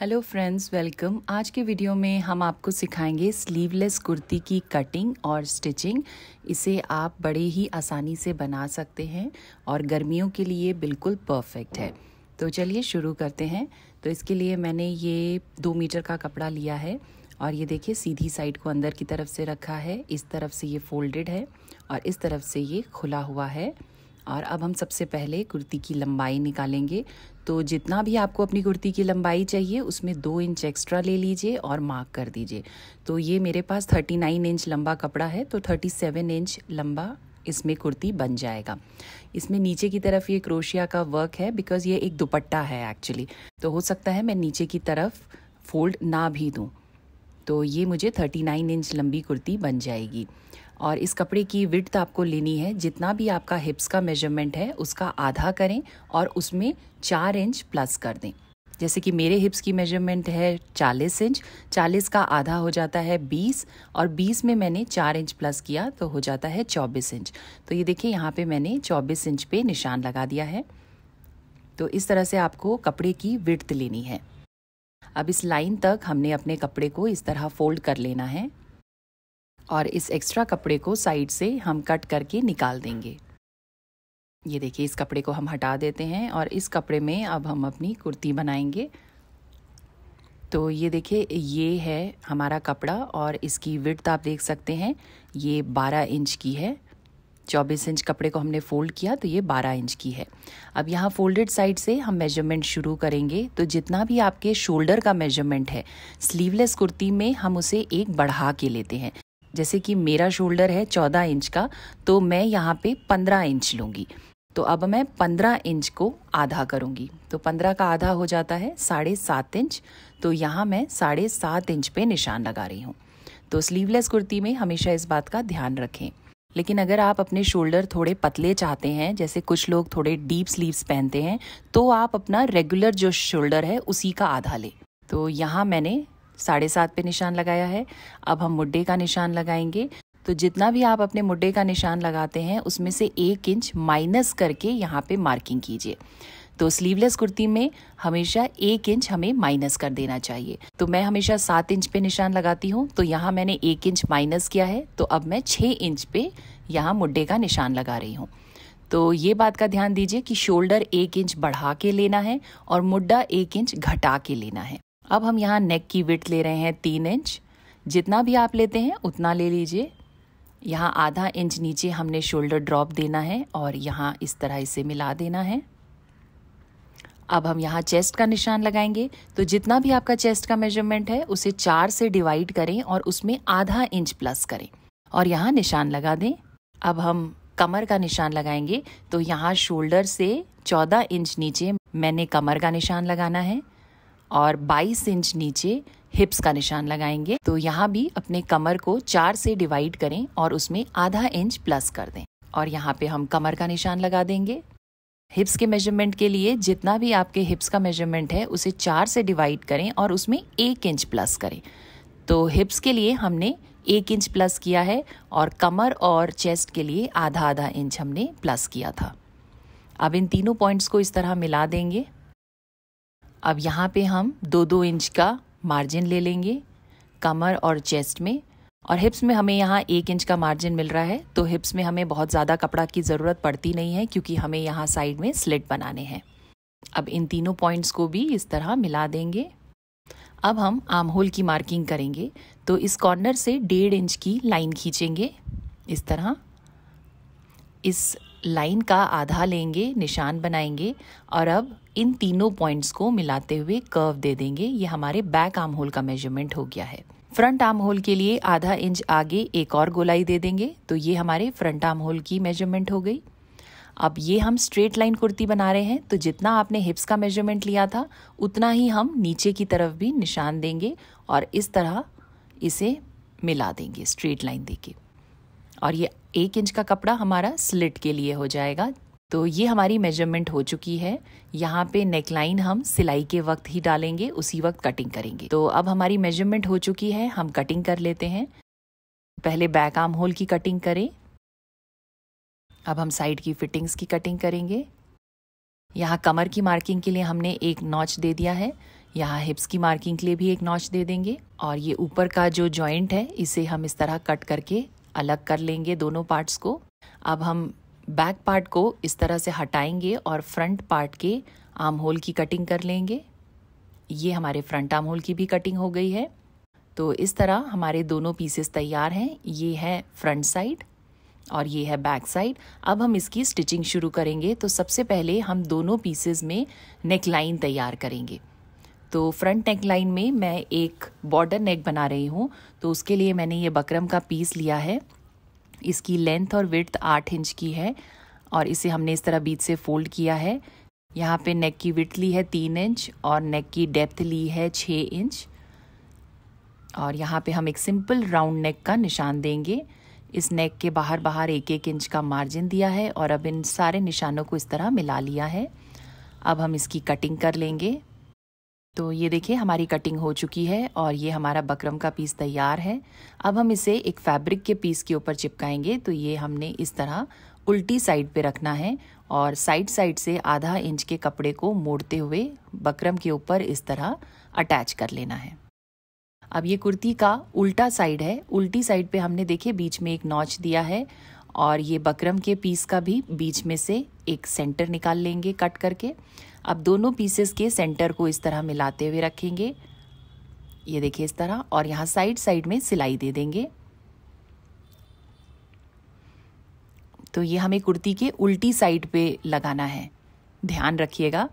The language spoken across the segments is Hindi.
Hello friends, welcome. आज के वीडियो में हम आपको सिखाएंगे स्लीवलेस कुर्ती की कटिंग और स्टिचिंग। इसे आप बड़े ही आसानी से बना सकते हैं और गर्मियों के लिए बिल्कुल परफेक्ट है। तो चलिए शुरू करते हैं। तो इसके लिए मैंने ये 2 मीटर का कपड़ा लिया है और ये देखिए सीधी साइड को अंदर की तरफ से रखा है। इस तरफ से ये फोल्डेड है और इस तरफ से ये खुला हुआ है। और अब हम सबसे पहले कुर्ती की लंबाई निकालेंगे। तो जितना भी आपको अपनी कुर्ती की लंबाई चाहिए उसमें 2 इंच एक्स्ट्रा ले लीजिए और मार्क कर दीजिए। तो ये मेरे पास 39 इंच लंबा कपड़ा है, तो 37 इंच लंबा इसमें कुर्ती बन जाएगा। इसमें नीचे की तरफ ये क्रोशिया का वर्क है, बिकॉज़ ये एक दुपट्टा है एक्चुअली। तो हो सकता है मैं नीचे की तरफ फोल्ड ना भी दूँ। तो ये मुझे 39 इंच लंबी कुर्ती बन जाएगी। और इस कपड़े की विड्थ आपको लेनी है, जितना भी आपका हिप्स का मेजरमेंट है उसका आधा करें और उसमें 4 इंच प्लस कर दें। जैसे कि मेरे हिप्स की मेजरमेंट है 40 इंच, 40 का आधा हो जाता है 20 और 20 में मैंने 4 इंच प्लस किया तो हो जाता है 24 इंच। तो ये देखिए यहाँ पे मैंने 24 इंच पे निशान लगा दिया है। तो इस तरह से आपको कपड़े की विड्थ लेनी है। अब इस लाइन तक हमने अपने कपड़े को इस तरह फोल्ड कर लेना है और इस एक्स्ट्रा कपड़े को साइड से हम कट करके निकाल देंगे। ये देखिए इस कपड़े को हम हटा देते हैं और इस कपड़े में अब हम अपनी कुर्ती बनाएंगे। तो ये देखिए ये है हमारा कपड़ा और इसकी विड्थ आप देख सकते हैं, ये 12 इंच की है। 24 इंच कपड़े को हमने फोल्ड किया तो ये 12 इंच की है। अब यहाँ फोल्डेड साइड से हम मेजरमेंट शुरू करेंगे। तो जितना भी आपके शोल्डर का मेजरमेंट है स्लीवलेस कुर्ती में हम उसे एक बढ़ा के लेते हैं। जैसे कि मेरा शोल्डर है 14 इंच का, तो मैं यहाँ पे 15 इंच लूँगी। तो अब मैं 15 इंच को आधा करूँगी। तो 15 का आधा हो जाता है 7.5 इंच। तो यहाँ मैं 7.5 इंच पे निशान लगा रही हूँ। तो स्लीवलेस कुर्ती में हमेशा इस बात का ध्यान रखें। लेकिन अगर आप अपने शोल्डर थोड़े पतले चाहते हैं, जैसे कुछ लोग थोड़े डीप स्लीव्स पहनते हैं, तो आप अपना रेगुलर जो शोल्डर है उसी का आधा लें। तो यहाँ मैंने 7.5 पे निशान लगाया है। अब हम मुड्डे का निशान लगाएंगे। तो जितना भी आप अपने मुड्डे का निशान लगाते हैं उसमें से 1 इंच माइनस करके यहाँ पे मार्किंग कीजिए। तो स्लीवलेस कुर्ती में हमेशा 1 इंच हमें माइनस कर देना चाहिए। तो मैं हमेशा 7 इंच पे निशान लगाती हूँ, तो यहाँ मैंने 1 इंच माइनस किया है। तो अब मैं 6 इंच पे यहाँ मुड्डे का निशान लगा रही हूँ। तो ये बात का ध्यान दीजिए कि शोल्डर 1 इंच बढ़ा के लेना है और मुड्डा 1 इंच घटा के लेना है। अब हम यहाँ नेक की विड्थ ले रहे हैं 3 इंच। जितना भी आप लेते हैं उतना ले लीजिए। यहाँ आधा इंच नीचे हमने शोल्डर ड्रॉप देना है और यहाँ इस तरह इसे मिला देना है। अब हम यहाँ चेस्ट का निशान लगाएंगे। तो जितना भी आपका चेस्ट का मेजरमेंट है उसे 4 से डिवाइड करें और उसमें आधा इंच प्लस करें और यहाँ निशान लगा दें। अब हम कमर का निशान लगाएंगे। तो यहाँ शोल्डर से 14 इंच नीचे मैंने कमर का निशान लगाना है और 22 इंच नीचे हिप्स का निशान लगाएंगे। तो यहाँ भी अपने कमर को 4 से डिवाइड करें और उसमें आधा इंच प्लस कर दें और यहाँ पे हम कमर का निशान लगा देंगे। हिप्स के मेजरमेंट के लिए जितना भी आपके हिप्स का मेजरमेंट है उसे 4 से डिवाइड करें और उसमें 1 इंच प्लस करें। तो हिप्स के लिए हमने 1 इंच प्लस किया है और कमर और चेस्ट के लिए आधा आधा इंच हमने प्लस किया था। अब इन तीनों पॉइंट्स को इस तरह मिला देंगे। अब यहाँ पे हम 2-2 इंच का मार्जिन ले लेंगे कमर और चेस्ट में, और हिप्स में हमें यहाँ 1 इंच का मार्जिन मिल रहा है। तो हिप्स में हमें बहुत ज़्यादा कपड़ा की ज़रूरत पड़ती नहीं है, क्योंकि हमें यहाँ साइड में स्लिट बनाने हैं। अब इन तीनों पॉइंट्स को भी इस तरह मिला देंगे। अब हम आर्म होल की मार्किंग करेंगे। तो इस कॉर्नर से 1.5 इंच की लाइन खींचेंगे इस तरह। इस लाइन का आधा लेंगे, निशान बनाएंगे और अब इन तीनों पॉइंट्स को मिलाते हुए कर्व दे देंगे। ये हमारे बैक आर्म होल का मेजरमेंट हो गया है। फ्रंट आर्म होल के लिए आधा इंच आगे एक और गोलाई दे देंगे। तो ये हमारे फ्रंट आर्म होल की मेजरमेंट हो गई। अब ये हम स्ट्रेट लाइन कुर्ती बना रहे हैं, तो जितना आपने हिप्स का मेजरमेंट लिया था उतना ही हम नीचे की तरफ भी निशान देंगे और इस तरह इसे मिला देंगे स्ट्रेट लाइन देके। और ये 1 इंच का कपड़ा हमारा स्लिट के लिए हो जाएगा। तो ये हमारी मेजरमेंट हो चुकी है। यहाँ पे नेकलाइन हम सिलाई के वक्त ही डालेंगे, उसी वक्त कटिंग करेंगे। तो अब हमारी मेजरमेंट हो चुकी है, हम कटिंग कर लेते हैं। पहले बैक आर्म होल की कटिंग करें। अब हम साइड की फिटिंग्स की कटिंग करेंगे। यहाँ कमर की मार्किंग के लिए हमने एक नॉच दे दिया है। यहाँ हिप्स की मार्किंग के लिए भी एक नॉच दे देंगे और ये ऊपर का जो जॉइंट है इसे हम इस तरह कट करके अलग कर लेंगे दोनों पार्ट्स को। अब हम बैक पार्ट को इस तरह से हटाएंगे और फ्रंट पार्ट के आर्म होल की कटिंग कर लेंगे। ये हमारे फ्रंट आर्म होल की भी कटिंग हो गई है। तो इस तरह हमारे दोनों पीसेस तैयार हैं। ये है फ्रंट साइड और ये है बैक साइड। अब हम इसकी स्टिचिंग शुरू करेंगे। तो सबसे पहले हम दोनों पीसेस में नेक लाइन तैयार करेंगे। तो फ्रंट नेक लाइन में मैं एक बॉर्डर नेक बना रही हूँ। तो उसके लिए मैंने ये बकरम का पीस लिया है। इसकी लेंथ और विड्थ 8 इंच की है और इसे हमने इस तरह बीच से फोल्ड किया है। यहाँ पे नेक की विड्थ ली है 3 इंच और नेक की डेप्थ ली है 6 इंच और यहाँ पे हम एक सिंपल राउंड नेक का निशान देंगे। इस नेक के बाहर 1-1 इंच का मार्जिन दिया है और अब इन सारे निशानों को इस तरह मिला लिया है। अब हम इसकी कटिंग कर लेंगे। तो ये देखिए हमारी कटिंग हो चुकी है और ये हमारा बकरम का पीस तैयार है। अब हम इसे एक फैब्रिक के पीस के ऊपर चिपकाएंगे। तो ये हमने इस तरह उल्टी साइड पे रखना है और साइड से आधा इंच के कपड़े को मोड़ते हुए बकरम के ऊपर इस तरह अटैच कर लेना है। अब ये कुर्ती का उल्टा साइड है। उल्टी साइड पे हमने देखिए बीच में एक नॉच दिया है और ये बकरम के पीस का भी बीच में से एक सेंटर निकाल लेंगे कट करके। अब दोनों पीसेस के सेंटर को इस तरह मिलाते हुए रखेंगे, ये देखिए इस तरह, और यहाँ साइड में सिलाई दे देंगे। तो ये हमें कुर्ती के उल्टी साइड पे लगाना है, ध्यान रखिएगा।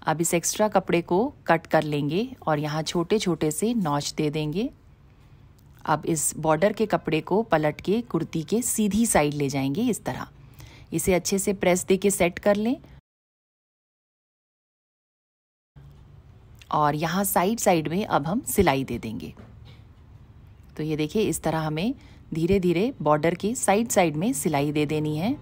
अब इस एक्स्ट्रा कपड़े को कट कर लेंगे और यहाँ छोटे छोटे से नॉच दे देंगे। अब इस बॉर्डर के कपड़े को पलट के कुर्ती के सीधी साइड ले जाएंगे इस तरह। इसे अच्छे से प्रेस दे के सेट कर लें और यहाँ साइड में अब हम सिलाई दे देंगे। तो ये देखिए इस तरह हमें धीरे धीरे बॉर्डर के साइड में सिलाई दे देनी है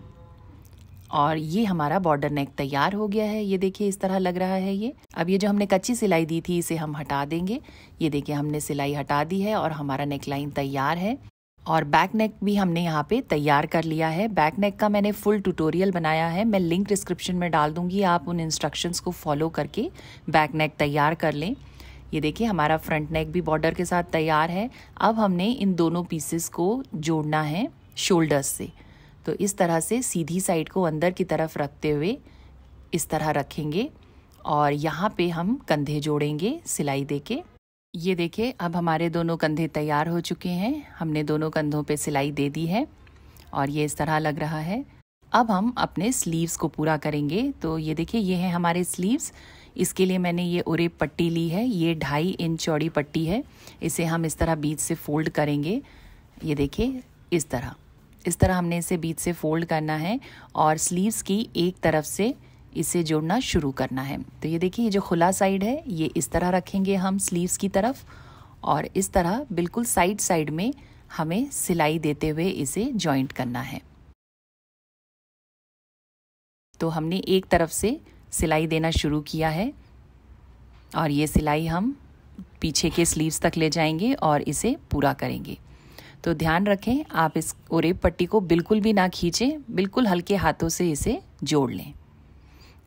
और ये हमारा बॉर्डर नेक तैयार हो गया है। ये देखिए इस तरह लग रहा है ये। अब ये जो हमने कच्ची सिलाई दी थी इसे हम हटा देंगे। ये देखिए हमने सिलाई हटा दी है और हमारा नेक लाइन तैयार है और बैक नेक भी हमने यहाँ पे तैयार कर लिया है। बैक नेक का मैंने फुल ट्यूटोरियल बनाया है, मैं लिंक डिस्क्रिप्शन में डाल दूंगी। आप उन इंस्ट्रक्शंस को फॉलो करके बैक नेक तैयार कर लें। ये देखिए हमारा फ्रंट नेक भी बॉर्डर के साथ तैयार है। अब हमने इन दोनों पीसेस को जोड़ना है शोल्डर्स से। तो इस तरह से सीधी साइड को अंदर की तरफ रखते हुए इस तरह रखेंगे और यहाँ पे हम कंधे जोड़ेंगे सिलाई देके। ये देखिए अब हमारे दोनों कंधे तैयार हो चुके हैं। हमने दोनों कंधों पे सिलाई दे दी है और ये इस तरह लग रहा है। अब हम अपने स्लीव्स को पूरा करेंगे। तो ये देखिए ये है हमारे स्लीव्स। इसके लिए मैंने ये ओरेप पट्टी ली है, ये 2.5 इंच चौड़ी पट्टी है। इसे हम इस तरह बीच से फोल्ड करेंगे। ये देखिए इस तरह हमने इसे बीच से फोल्ड करना है और स्लीव्स की एक तरफ से इसे जोड़ना शुरू करना है। तो ये देखिए ये जो खुला साइड है ये इस तरह रखेंगे हम स्लीव्स की तरफ और इस तरह बिल्कुल साइड में हमें सिलाई देते हुए इसे जॉइंट करना है। तो हमने एक तरफ से सिलाई देना शुरू किया है और ये सिलाई हम पीछे के स्लीव्स तक ले जाएंगे और इसे पूरा करेंगे। तो ध्यान रखें आप इस ओरेप पट्टी को बिल्कुल भी ना खींचें, बिल्कुल हल्के हाथों से इसे जोड़ लें।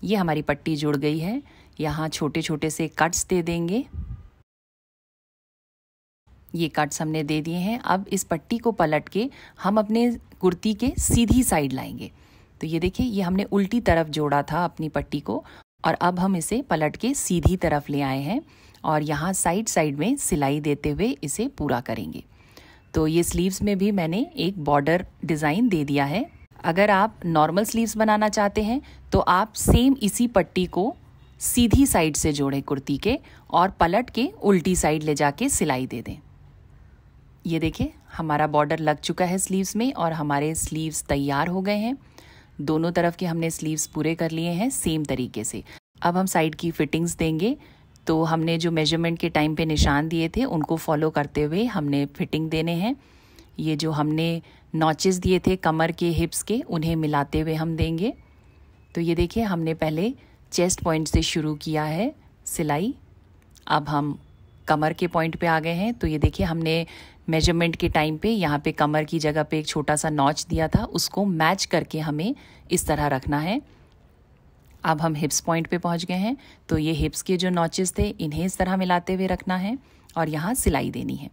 ये हमारी पट्टी जुड़ गई है। यहाँ छोटे छोटे से कट्स दे देंगे। ये कट्स हमने दे दिए हैं। अब इस पट्टी को पलट के हम अपने कुर्ती के सीधी साइड लाएंगे। तो ये देखिए ये हमने उल्टी तरफ जोड़ा था अपनी पट्टी को और अब हम इसे पलट के सीधी तरफ ले आए हैं और यहाँ साइड में सिलाई देते हुए इसे पूरा करेंगे। तो ये स्लीव्स में भी मैंने एक बॉर्डर डिज़ाइन दे दिया है। अगर आप नॉर्मल स्लीव्स बनाना चाहते हैं तो आप सेम इसी पट्टी को सीधी साइड से जोड़ें कुर्ती के और पलट के उल्टी साइड ले जाके सिलाई दे दें। ये देखिए हमारा बॉर्डर लग चुका है स्लीव्स में और हमारे स्लीव्स तैयार हो गए हैं। दोनों तरफ के हमने स्लीव्स पूरे कर लिए हैं सेम तरीके से। अब हम साइड की फिटिंग्स देंगे। तो हमने जो मेजरमेंट के टाइम पे निशान दिए थे उनको फॉलो करते हुए हमने फिटिंग देने हैं। ये जो हमने नॉचेस दिए थे कमर के हिप्स के उन्हें मिलाते हुए हम देंगे। तो ये देखिए हमने पहले चेस्ट पॉइंट से शुरू किया है सिलाई, अब हम कमर के पॉइंट पे आ गए हैं। तो ये देखिए हमने मेजरमेंट के टाइम पे यहाँ पे कमर की जगह पे एक छोटा सा नॉच दिया था, उसको मैच करके हमें इस तरह रखना है। अब हम हिप्स पॉइंट पे पहुंच गए हैं। तो ये हिप्स के जो नॉचेस थे इन्हें इस तरह मिलाते हुए रखना है और यहाँ सिलाई देनी है।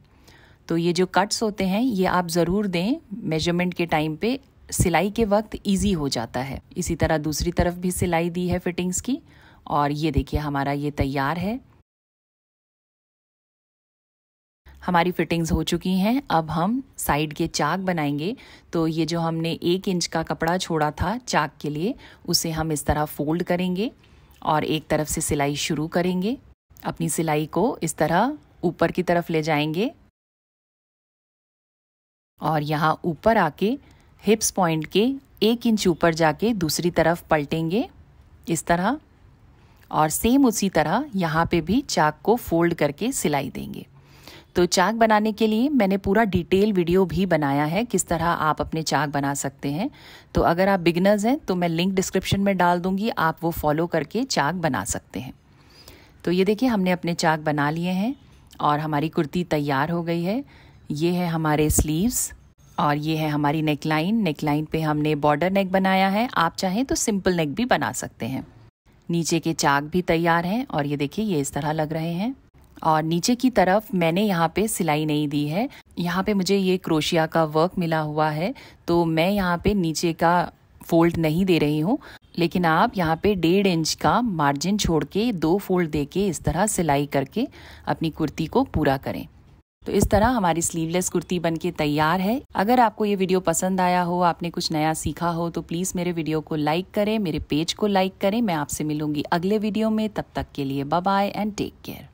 तो ये जो कट्स होते हैं ये आप ज़रूर दें, मेजरमेंट के टाइम पे सिलाई के वक्त इजी हो जाता है। इसी तरह दूसरी तरफ भी सिलाई दी है फिटिंग्स की और ये देखिए हमारा ये तैयार है। हमारी फिटिंग्स हो चुकी हैं। अब हम साइड के चाक बनाएंगे। तो ये जो हमने 1 इंच का कपड़ा छोड़ा था चाक के लिए, उसे हम इस तरह फोल्ड करेंगे और एक तरफ से सिलाई शुरू करेंगे। अपनी सिलाई को इस तरह ऊपर की तरफ ले जाएंगे और यहाँ ऊपर आके हिप्स पॉइंट के 1 इंच ऊपर जाके दूसरी तरफ पलटेंगे इस तरह, और सेम उसी तरह यहाँ पे भी चाक को फोल्ड करके सिलाई देंगे। तो चाक बनाने के लिए मैंने पूरा डिटेल वीडियो भी बनाया है किस तरह आप अपने चाक बना सकते हैं। तो अगर आप बिगिनर्स हैं तो मैं लिंक डिस्क्रिप्शन में डाल दूंगी, आप वो फॉलो करके चाक बना सकते हैं। तो ये देखिए हमने अपने चाक बना लिए हैं और हमारी कुर्ती तैयार हो गई है। ये है हमारे स्लीव्स और ये है हमारी नेकलाइन। नेकलाइन पे हमने बॉर्डर नेक बनाया है, आप चाहें तो सिंपल नेक भी बना सकते हैं। नीचे के चाक भी तैयार हैं और ये देखिए ये इस तरह लग रहे हैं। और नीचे की तरफ मैंने यहाँ पे सिलाई नहीं दी है, यहाँ पे मुझे ये क्रोशिया का वर्क मिला हुआ है तो मैं यहाँ पे नीचे का फोल्ड नहीं दे रही हूँ, लेकिन आप यहाँ पे 1.5 इंच का मार्जिन छोड़ के 2 फोल्ड दे के इस तरह सिलाई करके अपनी कुर्ती को पूरा करें। तो इस तरह हमारी स्लीवलेस कुर्ती बनके तैयार है। अगर आपको ये वीडियो पसंद आया हो, आपने कुछ नया सीखा हो, तो प्लीज़ मेरे वीडियो को लाइक करें, मेरे पेज को लाइक करें। मैं आपसे मिलूंगी अगले वीडियो में, तब तक के लिए bye bye and take care.